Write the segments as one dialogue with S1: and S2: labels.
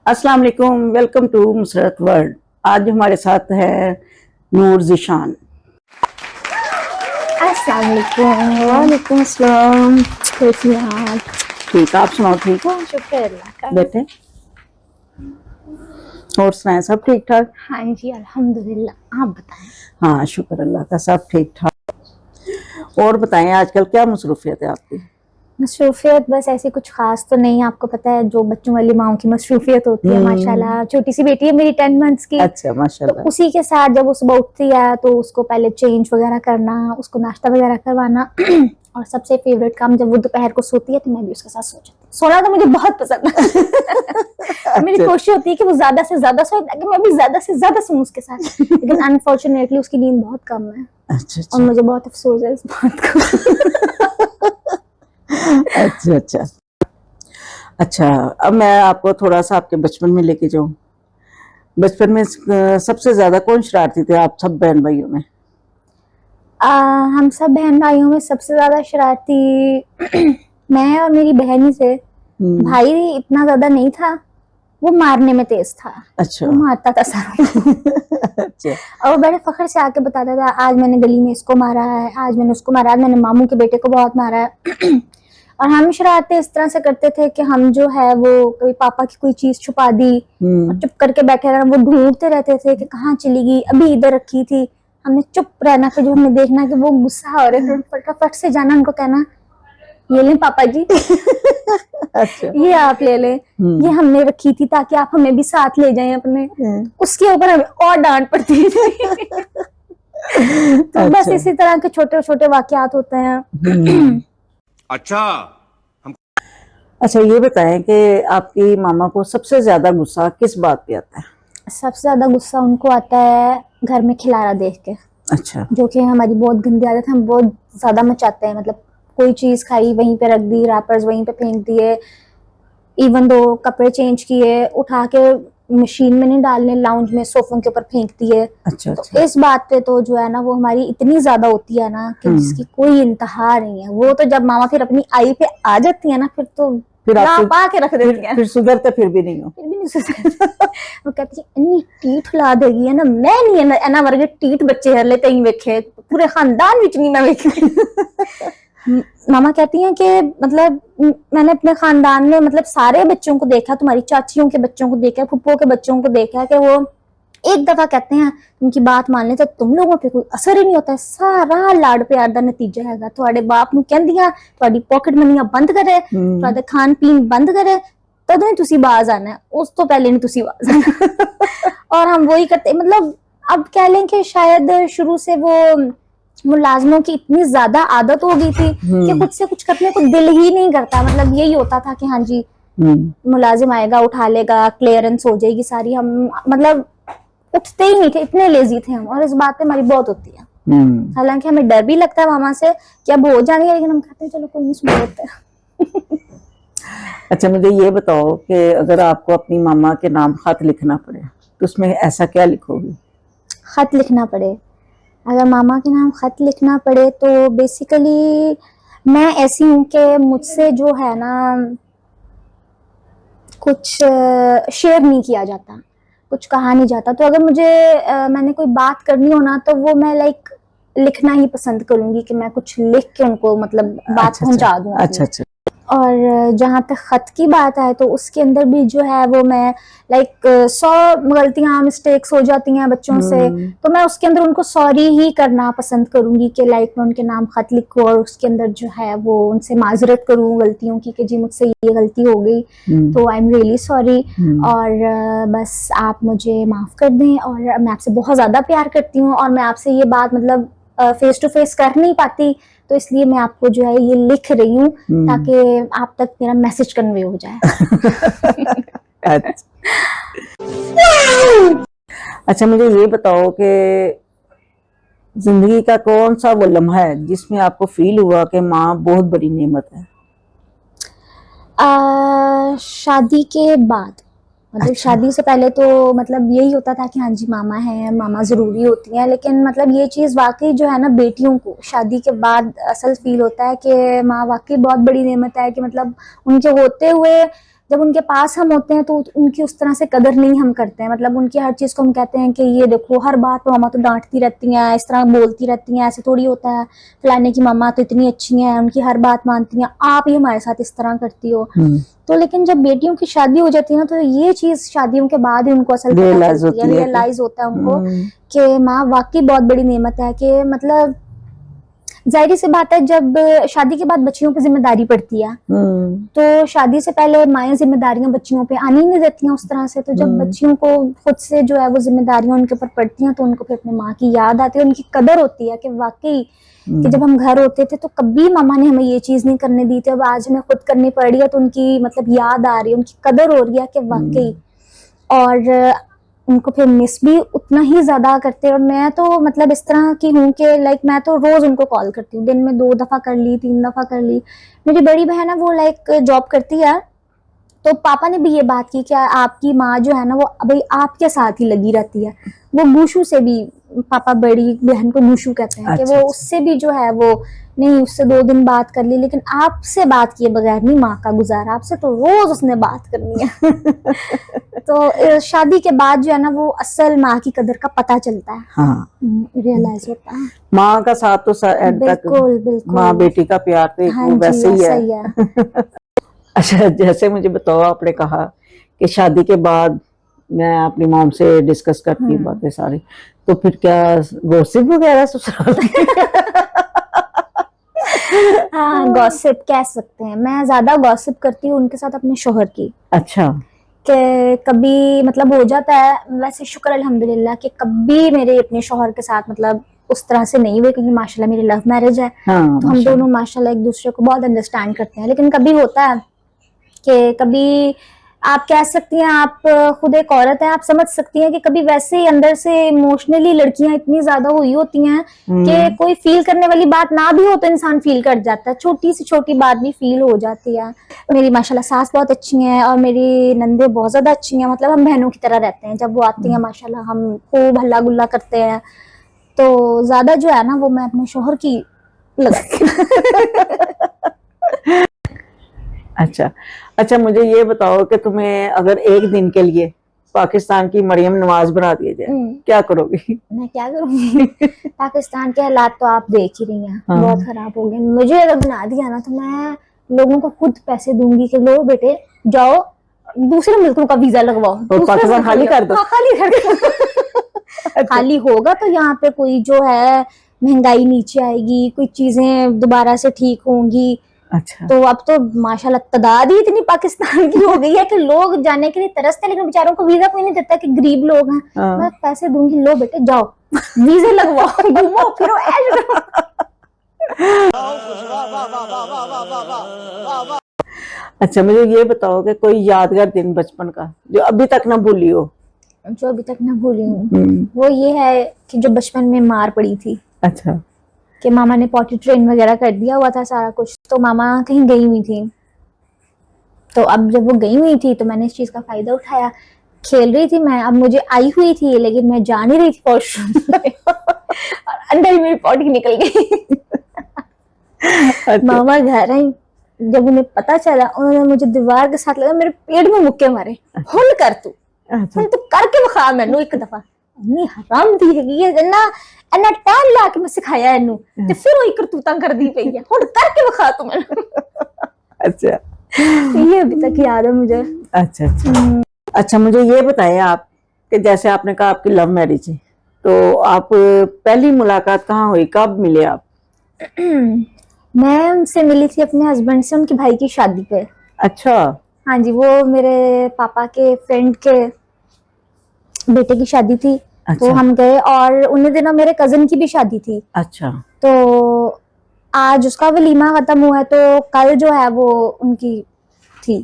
S1: अस्सलाम वालेकुम, welcome to Musarrat world. आज हमारे साथ है नूर ज़ीशान।
S2: अस्सलाम वालेकुम।
S1: वालेकुम अस्सलाम।
S2: कैसी हैं आप?
S1: ठीक, आप सुनाओ? ठीक हो?
S2: शुक्र अल्लाह का।
S1: बैठे और सुनाएं, सब ठीक ठाक?
S2: हाँ जी अल्हम्दुलिल्लाह, आप बताएं।
S1: हाँ, शुक्र अल्लाह का, सब ठीक ठाक। और बताएं, आजकल क्या मसरूफियत है आपकी?
S2: मसरूफियत बस ऐसी कुछ खास तो नहीं, आपको पता है जो बच्चों वाली माओं की मसरूफियत होती है। माशाल्लाह छोटी सी बेटी है मेरी 10 मंथ्स की।
S1: अच्छा,
S2: तो
S1: माशाल्लाह।
S2: उसी के साथ जब वो सुबह उठती है तो उसको पहले चेंज वगैरह करना, उसको नाश्ता वगैरह करवाना और सबसे फेवरेट काम जब वो दोपहर को सोती है तो मैं भी उसके साथ सो जाती हूँ। सोना तो मुझे बहुत पसंद है। मेरी कोशिश होती है कि वो ज्यादा से ज्यादा सोए ताकि मैं भी ज्यादा से ज्यादा सोऊं उसके साथ, लेकिन अनफॉर्चुनेटली उसकी नींद बहुत कम है।
S1: अच्छा
S2: और
S1: अच्छा
S2: मुझे बहुत अफसोस है इस बात का।
S1: अच्छा अच्छा अच्छा। अब मैं आपको थोड़ा सा आपके बचपन में लेके जाऊं। बचपन में सबसे ज्यादा कौन शरारती थे आप सब बहन भाइयों में?
S2: हम सब बहन भाइयों में सबसे ज्यादा शरारती मैं और मेरी बहन ही थे। भाई इतना ज्यादा नहीं था, वो मारने में तेज था।
S1: अच्छा।
S2: वो मारता था सारों को।
S1: अच्छा
S2: और वो बड़े फखर से आके बताता था आज मैंने गली में इसको मारा है, आज मैंने उसको मारा, आज मैंने मामू के बेटे को बहुत मारा है। और हम शरारतें इस तरह से करते थे कि हम जो है वो कभी पापा की कोई चीज छुपा दी और चुप करके बैठे रहना, वो ढूंढते रहते थे कि कहाँ चली गई, अभी इधर रखी थी। हमने चुप रहना, फिर जो हमने देखना कि वो गुस्सा हो रहे थे फटाफट से जाना उनको कहना ये लें पापा जी।
S1: अच्छा।
S2: ये आप ले लें, ये हमने रखी थी ताकि आप हमें भी साथ ले जाएं अपने। उसके ऊपर हमें और डांट पड़ती थी। तो बस
S1: अच्छा।
S2: इसी तरह के छोटे छोटे वाकयात होते हैं।
S3: अच्छा।
S1: अच्छा, ये बताएं कि आपकी मामा को सबसे ज्यादा गुस्सा किस बात पे आता है?
S2: सबसे ज्यादा गुस्सा उनको आता है घर में खिलारा देख के।
S1: अच्छा।
S2: जो कि हमारी बहुत गंदी आदत है, हम बहुत ज्यादा मचाते हैं। मतलब कोई चीज खाई वहीं पे रख दी, रैपर्स वहीं पे फेंक दिए, इवन दो कपड़े चेंज किए उठा के मशीन में नहीं डालने, लाउंज में सोफों के ऊपर फेंक दिए।
S1: अच्छा
S2: तो
S1: अच्छा।
S2: इस बात पे तो जो है ना वो हमारी इतनी ज्यादा होती है ना कि जिसकी कोई इंतहा नहीं है। वो तो जब मामा फिर अपनी आई पे आ जाती है ना फिर तो
S1: फिर आप
S2: पा के रख देती है।
S1: फिर सुधरते फिर भी नहीं हो?
S2: फिर भी नहीं सुधरती। वो कहती है इन्नी टीठ ला देगी है ना, मैं नहीं है ना एना वर्गे टीठ बच्चे हर लेते ही वेखे पूरे खानदान विच नहीं मैं वेखे। मामा कहती हैं कि मतलब मैंने अपने खानदान में मतलब सारे बच्चों को देखा, तुम्हारी चाचियों के बच्चों को देखा, फुप्पो के बच्चों को देखा कि वो एक दफा कहते हैं उनकी बात मान ले तो तुम लोगों पे कोई असर ही नहीं होता है, सारा लाड़ प्यार दा नतीजा हैगा। ਤੁਹਾਡੇ ਬਾਪ ਨੂੰ ਕਹਿੰਦੀਆਂ ਤੁਹਾਡੀ ਪॉकेट ਮਨੀਆਂ ਬੰਦ ਕਰੇ, ਤੁਹਾਡਾ ਖਾਣ ਪੀਣ ਬੰਦ करे, तਦੋਂ ही तुसी बाज आना है, उस तो पहले नहीं तुसी बाज आना। और हम वही करते, मतलब अब कह लें कि शायद शुरू से वो मुलाजमों की इतनी ज्यादा आदत हो गई थी कि खुद से कुछ करने को दिल ही नहीं करता। मतलब यही होता था कि हाँ जी मुलाजिम आएगा उठा लेगा, क्लियरेंस हो जाएगी सारी। हम मतलब उठते ही नहीं थे, इतने लेजी थे हम। और इस बात पे हमारी बहुत होती है। हालांकि हमें डर भी लगता है मामा से कि अब हो जाएंगे, लेकिन हम कहते हैं चलो कोई नहीं, सुन लेते हैं।
S1: अच्छा, मुझे ये बताओ कि अगर आपको अपनी मामा के नाम खत लिखना पड़े तो उसमें ऐसा क्या लिखोगी?
S2: खत लिखना पड़े, अगर मामा के नाम खत लिखना पड़े तो बेसिकली मैं ऐसी हूँ कि मुझसे जो है ना कुछ शेयर नहीं किया जाता, कुछ कहा नहीं जाता। तो अगर मुझे मैंने कोई बात करनी हो ना तो वो मैं लाइक लिखना ही पसंद करूंगी कि मैं कुछ लिख के उनको मतलब बात पहुंचा दूं।
S1: अच्छा अच्छा।
S2: और जहाँ तक खत की बात है तो उसके अंदर भी जो है वो मैं लाइक 100 गलतियां मिस्टेक्स हो जाती हैं बच्चों से, तो मैं उसके अंदर उनको सॉरी ही करना पसंद करूंगी कि लाइक मैं उनके नाम खत लिखूं और उसके अंदर जो है वो उनसे माजरत करूं गलतियों की कि जी मुझसे ये गलती हो गई तो आई एम रियली सॉरी और बस आप मुझे माफ कर दें। और मैं आपसे बहुत ज्यादा प्यार करती हूँ और मैं आपसे ये बात मतलब फेस टू फेस कर नहीं पाती, तो इसलिए मैं आपको जो है ये लिख रही हूँ ताकि आप तक मेरा मैसेज कन्वे हो जाए।
S1: अच्छा, मुझे ये बताओ कि जिंदगी का कौन सा वो लम्हा है जिसमें आपको फील हुआ कि माँ बहुत बड़ी नेमत है?
S2: शादी के बाद, मतलब
S1: अच्छा।
S2: शादी से पहले तो मतलब यही होता था कि हाँ जी मामा है, मामा जरूरी होती है, लेकिन मतलब ये चीज वाकई जो है ना बेटियों को शादी के बाद असल फील होता है कि माँ वाकई बहुत बड़ी नेमत है। कि मतलब उनके होते हुए जब उनके पास हम होते हैं तो उनकी उस तरह से कदर नहीं हम करते हैं। मतलब उनकी हर चीज को हम कहते हैं कि ये देखो, हर बात पे मामा तो डांटती रहती हैं, इस तरह बोलती रहती हैं, ऐसे थोड़ी होता है, फलाने की मामा तो इतनी अच्छी हैं, उनकी हर बात मानती हैं, आप ही हमारे साथ इस तरह करती हो। तो लेकिन जब बेटियों की शादी हो जाती है ना, तो ये चीज शादियों के बाद ही उनको असल रियलाइज होता है उनको कि माँ वाकई बहुत बड़ी नेमत है। कि मतलब जाहिर सी बात है, जब शादी के बाद बच्चियों पर जिम्मेदारी पड़ती है तो शादी से पहले माएँ जिम्मेदारियां बच्चियों पे आनी नहीं देती हैं उस तरह से। तो जब बच्चियों को खुद से जो है वो जिम्मेदारियां उनके ऊपर पड़ती हैं तो उनको फिर अपनी माँ की याद आती है, उनकी कदर होती है कि वाकई कि जब हम घर होते थे तो कभी मामा ने हमें ये चीज नहीं करने दी थी, अब आज हमें खुद करनी पड़ रही है तो उनकी मतलब याद आ रही है, उनकी कदर हो रही है कि वाकई। और उनको फिर मिस भी उतना ही ज्यादा करते हैं। और मैं तो मतलब इस तरह की हूँ कि लाइक मैं तो रोज उनको कॉल करती हूँ, दिन में 2 दफा कर ली, 3 दफा कर ली। मेरी बड़ी बहन है वो लाइक जॉब करती है, तो पापा ने भी ये बात की कि आपकी माँ जो है ना वो भाई आपके साथ ही लगी रहती है। वो मूशू से भी, पापा बड़ी बहन को मूशू कहते हैं, कि वो उससे भी जो है वो नहीं, उससे 2 दिन बात कर ली, लेकिन आपसे बात किए बगैर नहीं माँ का गुजारा, आपसे तो रोज उसने बात करनी है। तो शादी के बाद जो है ना वो असल माँ की कदर का पता चलता है, हाँ, रियलाइज होता है।
S1: माँ का साथ तो
S2: बिल्कुल बिल्कुल,
S1: माँ बेटी का प्यार तो
S2: हाँ
S1: वो वैसे ही है। अच्छा, जैसे मुझे बताओ, आपने कहा कि शादी के बाद मैं अपनी मॉम से डिस्कस करती हूँ बातें सारी, तो फिर क्या गॉसिप वगैरह ससुराल की?
S2: हाँ, गॉसिप कह सकते हैं। मैं ज्यादा गॉसिप करती हूँ उनके साथ अपने शोहर की।
S1: अच्छा।
S2: कि कभी मतलब हो जाता है, वैसे शुक्र अल्हम्दुलिल्लाह कि कभी मेरे अपने शोहर के साथ मतलब उस तरह से नहीं हुए, क्योंकि माशाल्लाह मेरी लव मैरिज है।
S1: हाँ,
S2: तो हम दोनों माशाल्लाह एक दूसरे को बहुत अंडरस्टैंड करते हैं। लेकिन कभी होता है कि कभी आप कह सकती हैं, आप खुद एक औरत है, आप समझ सकती हैं कि कभी वैसे ही अंदर से इमोशनली लड़कियां इतनी ज्यादा हुई होती हैं कि कोई फील करने वाली बात ना भी हो तो इंसान फील कर जाता है, छोटी से छोटी बात भी फील हो जाती है। मेरी माशाल्लाह सास बहुत अच्छी हैं और मेरी नंदे बहुत ज्यादा अच्छी हैं, मतलब हम बहनों की तरह रहते हैं। जब वो आती हैं माशाल्लाह हम खूब हल्ला गुल्ला करते हैं। तो ज्यादा जो है ना वो मैं अपने शोहर की लगाती हूँ।
S1: अच्छा अच्छा, मुझे ये बताओ कि तुम्हें अगर एक दिन के लिए पाकिस्तान की मरियम नवाज बना दिया जाए, क्या करोगी?
S2: मैं क्या करूंगी? पाकिस्तान के हालात तो आप देख ही रही हैं, बहुत खराब हो गए। मुझे अगर बना दिया ना तो मैं लोगों को खुद पैसे दूंगी कि लो बेटे जाओ दूसरे मुल्कों का वीजा लगवाओ,
S1: और पाकिस्तान खाली कर दो।
S2: हाँ, खाली कर दो। खाली होगा तो यहाँ पे कोई जो है महंगाई नीचे आएगी, कोई चीजें दोबारा से ठीक होंगी।
S1: अच्छा।
S2: तो अब तो माशाल्लाह तादाद ही इतनी पाकिस्तान की हो गई है कि लोग जाने के लिए तरसते, लेकिन बेचारों को वीजा कोई नहीं देता कि गरीब लोग हैं। मैं पैसे दूंगी, लो बेटे जाओ वीजा लगवाओ, घूमो फिरो, ऐश करो।
S1: अच्छा, मुझे ये बताओ कि कोई यादगार दिन बचपन का जो अभी तक ना भूली हो?
S2: जो अभी तक ना भूली हूँ वो ये है कि जो बचपन में मार पड़ी थी।
S1: अच्छा।
S2: कि मामा ने पॉटी ट्रेन वगैरह कर दिया हुआ था सारा कुछ, तो मामा कहीं गई हुई थी। तो अब जब वो गई हुई थी तो मैंने इस चीज का फायदा उठाया, खेल रही थी मैं, अब मुझे आई हुई थी लेकिन मैं जा नहीं रही थी वॉशरूम में और अंदर ही मेरी पॉटी निकल गई।
S1: अच्छा।
S2: मामा घर आई, जब उन्हें पता चला उन्होंने मुझे दीवार के साथ लगा मेरे पेट में मुक्के मारे। हुन कर तू, हुन तू करके बखा मैनू एक दफा। इन्नी हराम दी हैगी है ना, इन्ना टाइम ला के मैं सिखाया इनू ते फिर वही करतूतां करदी पई है, हुन करके बखा तू मैनू।
S1: अच्छा,
S2: ये अभी तक याद है मुझे।
S1: अच्छा अच्छा। अच्छा, मुझे ये बताएं आप कि जैसे आपने कहा आपकी लव मैरिज है, तो आप पहली मुलाकात कहाँ हुई, कब मिले आप?
S2: मैं उनसे मिली थी अपने हस्बैंड से उनकी भाई की शादी पे।
S1: अच्छा।
S2: हाँ जी, वो मेरे पापा के फ्रेंड के बेटे की शादी थी। अच्छा। तो हम गए और उन्हीं दिनों मेरे कजन की भी शादी थी।
S1: अच्छा।
S2: तो आज उसका वलीमा खत्म हुआ है तो कल जो है वो उनकी थी,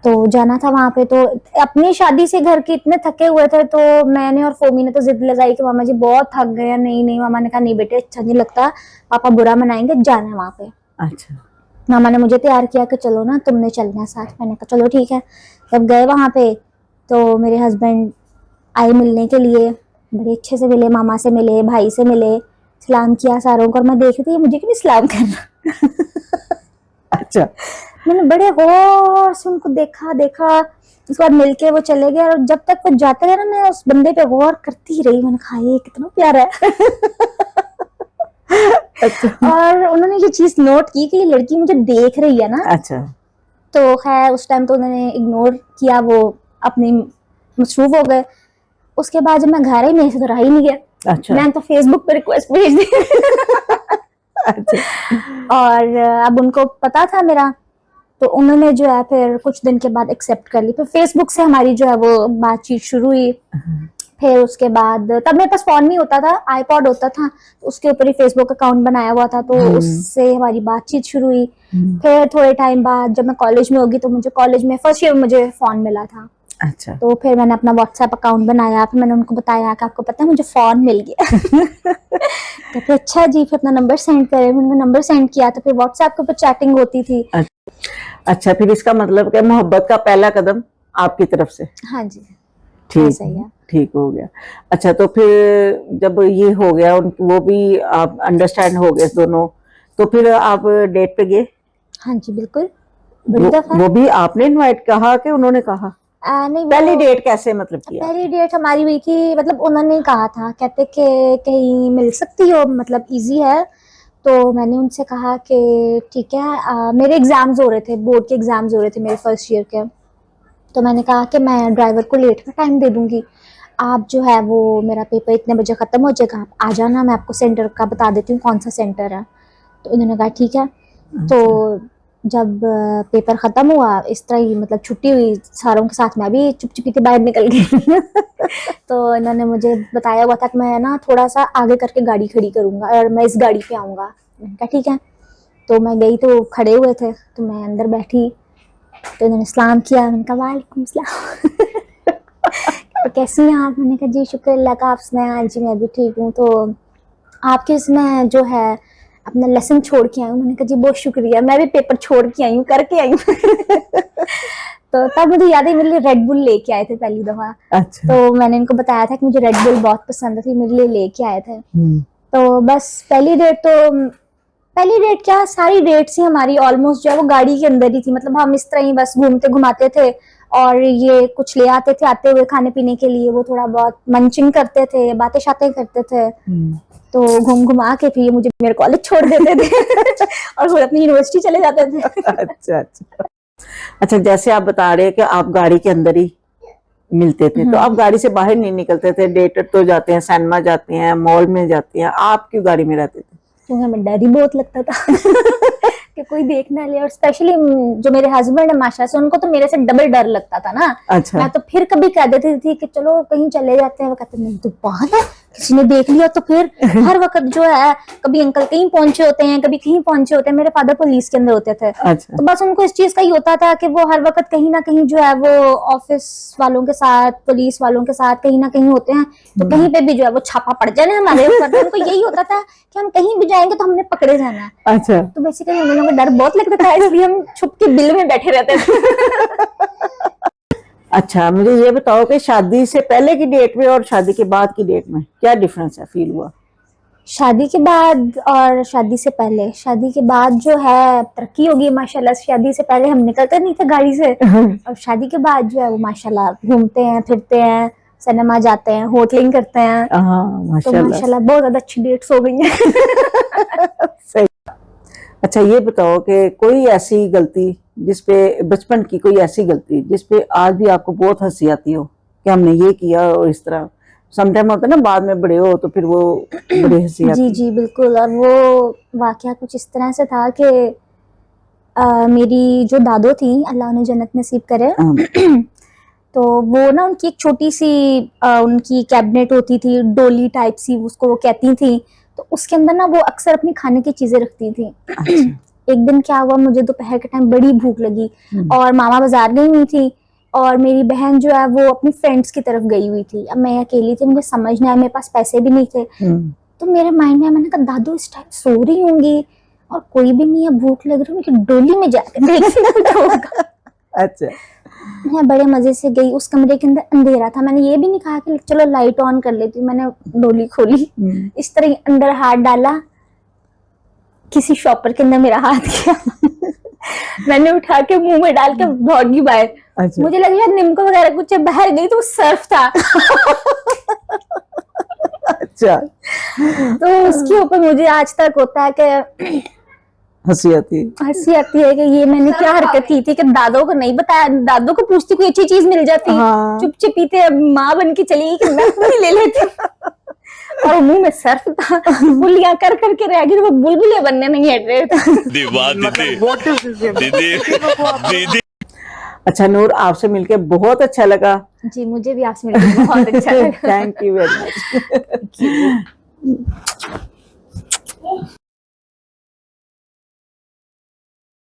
S2: तो जाना था वहां पे। तो अपनी शादी से घर के इतने थके हुए थे तो मैंने और फोमी ने तो जिद लगाई कि मामा जी बहुत थक गए हैं। नहीं नहीं, मामा ने कहा नहीं बेटे अच्छा नहीं लगता, पापा बुरा मनाएंगे, जाना है वहां पे।
S1: अच्छा।
S2: मामा ने मुझे तैयार किया कि चलो ना तुमने चलना है साथ। मैंने कहा चलो ठीक है। जब गए वहां पे तो मेरे हस्बैंड आए मिलने के लिए, बड़े अच्छे से मिले, मामा से मिले, भाई से मिले, सलाम किया सारों को। और मैं देख रही थी मुझे क्यों सलाम करना।
S1: अच्छा।
S2: मैंने बड़े गौर से उनको देखा देखा, उसके बाद मिलके वो चले गए, और जब तक वो जाते रहे ना मैं उस बंदे पे गौर करती रही। मैंने कहा ये कितना प्यारा है।
S1: अच्छा
S2: और उन्होंने ये चीज नोट की कि ये लड़की मुझे देख रही है ना,
S1: अच्छा
S2: तो खैर उस टाइम तो उन्होंने इग्नोर किया, वो अपनी मसरूफ हो गए। उसके बाद जब मैं घर आई मेरे से तो रहा ही नहीं गया।
S1: अच्छा
S2: मैंने तो फेसबुक पे रिक्वेस्ट भेज दी।
S1: अच्छा
S2: और अब उनको पता था मेरा, तो उन्होंने जो है फिर कुछ दिन के बाद एक्सेप्ट कर ली। फिर फेसबुक से हमारी जो है वो बातचीत शुरू हुई। फिर उसके बाद तब मेरे पास फोन नहीं होता था, आईपॉड होता था, तो उसके ऊपर ही फेसबुक अकाउंट बनाया हुआ था, तो उससे हमारी बातचीत शुरू हुई। फिर थोड़े टाइम बाद जब मैं कॉलेज में होगी, तो मुझे कॉलेज में फर्स्ट ईयर मुझे फोन मिला था।
S1: अच्छा
S2: तो फिर मैंने अपना व्हाट्सएप अकाउंट बनाया, फिर मैंने उनको बताया कि आपको पता है मुझे फोन मिल गया। कहते अच्छा जी, फिर अपना नंबर सेंड करें। उन्होंने नंबर सेंड किया, तो फिर व्हाट्सएप के ऊपर चैटिंग होती थी।
S1: अच्छा, फिर इसका मतलब क्या मोहब्बत का पहला कदम आपकी तरफ से?
S2: हाँ जी,
S1: ठीक
S2: सही है।
S1: ठीक हो गया। अच्छा, तो फिर जब ये हो गया, वो भी आप अंडरस्टैंड हो गए दोनों, तो फिर आप डेट पे गए?
S2: हाँ जी बिल्कुल, बड़ी दफा।
S1: वो भी आपने इनवाइट कहा कि उन्होंने कहा?
S2: नहीं,
S1: पहली डेट कैसे मतलब किया?
S2: पहली डेट हमारी हुई थी, मतलब उन्होंने कहा था, कहते कि कहीं मिल सकती हो, मतलब इजी है। तो मैंने उनसे कहा कि ठीक है। मेरे एग्जाम्स हो रहे थे, बोर्ड के एग्जाम्स हो रहे थे मेरे फर्स्ट ईयर के। तो मैंने कहा कि मैं ड्राइवर को लेट का टाइम दे दूंगी, आप जो है वो मेरा पेपर इतने बजे ख़त्म हो जाएगा, आप आ जाना, मैं आपको सेंटर का बता देती हूँ कौन सा सेंटर है। तो उन्होंने कहा ठीक है। तो जब पेपर ख़त्म हुआ, इस तरह ही मतलब छुट्टी हुई सारों के साथ, मैं भी चुप चुपी के बाहर निकल गई। तो इन्होंने मुझे बताया हुआ था कि मैं ना थोड़ा सा आगे करके गाड़ी खड़ी करूँगा और मैं इस गाड़ी पे आऊँगा। मैंने कहा ठीक है। तो मैं गई, तो खड़े हुए थे, तो मैं अंदर बैठी, तो इन्होंने सलाम किया। मैंने कहा वालेकुम सलाम। तो कैसी हैं आप? मैंने कहा जी शुक्र अल्लाह का, आप सुनाएं? हाँ जी मैं भी ठीक हूँ। तो आपके इसमें जो है अपना लेसन छोड़ के आई हूँ। मैंने कहा जी बहुत शुक्रिया, मैं भी पेपर छोड़ के आई हूँ, करके आई हूँ। तो तब मुझे याद है मेरे लिए रेड बुल लेके आए थे पहली दफा।
S1: अच्छा।
S2: तो मैंने इनको बताया था कि मुझे रेड बुल बहुत पसंद थी, मेरे लिए लेके आए थे। तो बस पहली डेट क्या, सारी डेट्स ही हमारी ऑलमोस्ट जो है वो गाड़ी के अंदर ही थी। मतलब हम इस तरह ही बस घूमते घुमाते थे, और ये कुछ ले आते थे आते हुए खाने पीने के लिए, वो थोड़ा बहुत मंचिंग करते थे, बातें शातें करते थे। तो घूम घुमा के फिर ये मुझे मेरे कॉलेज छोड़ देते थे और खुद अपनी यूनिवर्सिटी चले जाते थे।
S1: अच्छा अच्छा अच्छा, जैसे आप बता रहे हैं कि आप गाड़ी के अंदर ही मिलते थे, तो आप गाड़ी से बाहर नहीं निकलते थे? डेटर तो जाते हैं, सिनेमा जाते हैं, मॉल में जाते हैं, आप क्यों गाड़ी में रहते थे?
S2: क्योंकि हमें डर ही बहुत लगता था कि कोई देख ना ले। और स्पेशली जो मेरे हस्बैंड है माशाल्लाह से, उनको तो मेरे से डबल डर लगता था ना।
S1: अच्छा।
S2: मैं तो फिर कभी कह देती थी कि चलो कहीं चले जाते हैं, वो कहते नहीं तो बात है, किसी ने देख लिया तो फिर हर वक्त जो है, कभी अंकल कहीं पहुंचे होते हैं, कभी कहीं पहुंचे होते हैं। मेरे फादर पुलिस के अंदर होते थे।
S1: अच्छा।
S2: तो बस उनको इस चीज का ही होता था कि वो हर वक्त कहीं ना कहीं जो है वो ऑफिस वालों के साथ, पुलिस वालों के साथ कहीं ना कहीं होते हैं, तो कहीं पे भी जो है वो छापा पड़ जाए ना हमारे ऊपर। तो उनको यही होता था कि हम कहीं भी जाएंगे तो हमने पकड़े जाना है।
S1: अच्छा।
S2: तो बेसिकली हम लोगों को डर बहुत लगता था, इसलिए हम छुप के बिल में बैठे रहते थे।
S1: अच्छा, मुझे ये बताओ कि शादी से पहले की डेट में और शादी के बाद की डेट में क्या डिफरेंस है फील हुआ?
S2: शादी के बाद और शादी से पहले, शादी के बाद जो है तरक्की होगी माशाल्लाह। शादी से पहले हम निकलते नहीं थे गाड़ी से, और शादी के बाद जो है वो माशाल्लाह घूमते हैं, फिरते हैं, सिनेमा जाते हैं, होटलिंग करते हैं। तो माशाल्लाह बहुत ज्यादा अच्छी डेट्स हो गई हैं।
S1: सही। अच्छा, ये बताओ कि कोई ऐसी गलती जिसपे बचपन की कोई ऐसी गलती जिसपे आज भी आपको बहुत हंसी आती हो कि हमने ये किया, और इस तरह समटाइम होता है ना, बाद में बड़े हो तो फिर वो बड़ी हंसी आती
S2: जी जी बिल्कुल। और वो वाकया कुछ इस तरह से था कि मेरी जो दादो थी, अल्लाह उन्हें जन्नत नसीब करे, तो वो ना उनकी एक छोटी सी उनकी कैबिनेट होती थी, डोली टाइप सी उसको वो कहती थी। तो उसके अंदर ना वो अक्सर अपनी खाने की चीजें रखती थी। एक दिन क्या हुआ, मुझे दोपहर के टाइम बड़ी भूख लगी और मामा बाजार गई हुई थी, और मेरी बहन जो है वो अपनी फ्रेंड्स की तरफ गई हुई थी। अब मैं अकेली थी, मुझे समझ नहीं आया, मेरे पास पैसे भी नहीं थे। तो मेरे माइंड में मैंने कहा दादू इस टाइम सो रही होंगी और कोई भी नहीं है, भूख लग रही है, डोली में जाकर देखती कुछ होगा।
S1: अच्छा।
S2: मैं बड़े मजे से गई, उस कमरे के अंदर अंधेरा था, मैंने ये भी नहीं कहा कि चलो लाइट ऑन कर लेती हूँ। मैंने डोली खोली, इस तरह अंदर हाथ डाला, किसी शॉपर के अंदर मेरा हाथ गया। मैंने उठा के मुंह में डाल के भागी बाहर।
S1: अच्छा।
S2: मुझे लगा यार नीमको वगैरह कुछ बाहर गई तो वो सर्फ था।
S1: अच्छा,
S2: तो उसके ऊपर मुझे आज तक होता है कि
S1: हंसी आती।
S2: हंसी आती है कि ये मैंने क्या हरकत की थी कि दादों को नहीं बताया। दादों को पूछती कोई अच्छी चीज मिल जाती,
S1: हाँ।
S2: चुप चुपीते माँ बन के चली गई कि मैं खुद ही ले लेती। और मुंह में सर्फ था, बुलियां कर करके रह गई, वो बुलबुले बनने नहीं हट रहे थे।
S3: दीदी
S1: अच्छा नूर, आपसे मिलके बहुत अच्छा लगा।
S2: जी मुझे भी आपसे मिलकर बहुत अच्छा लगा।
S1: Thank you very much.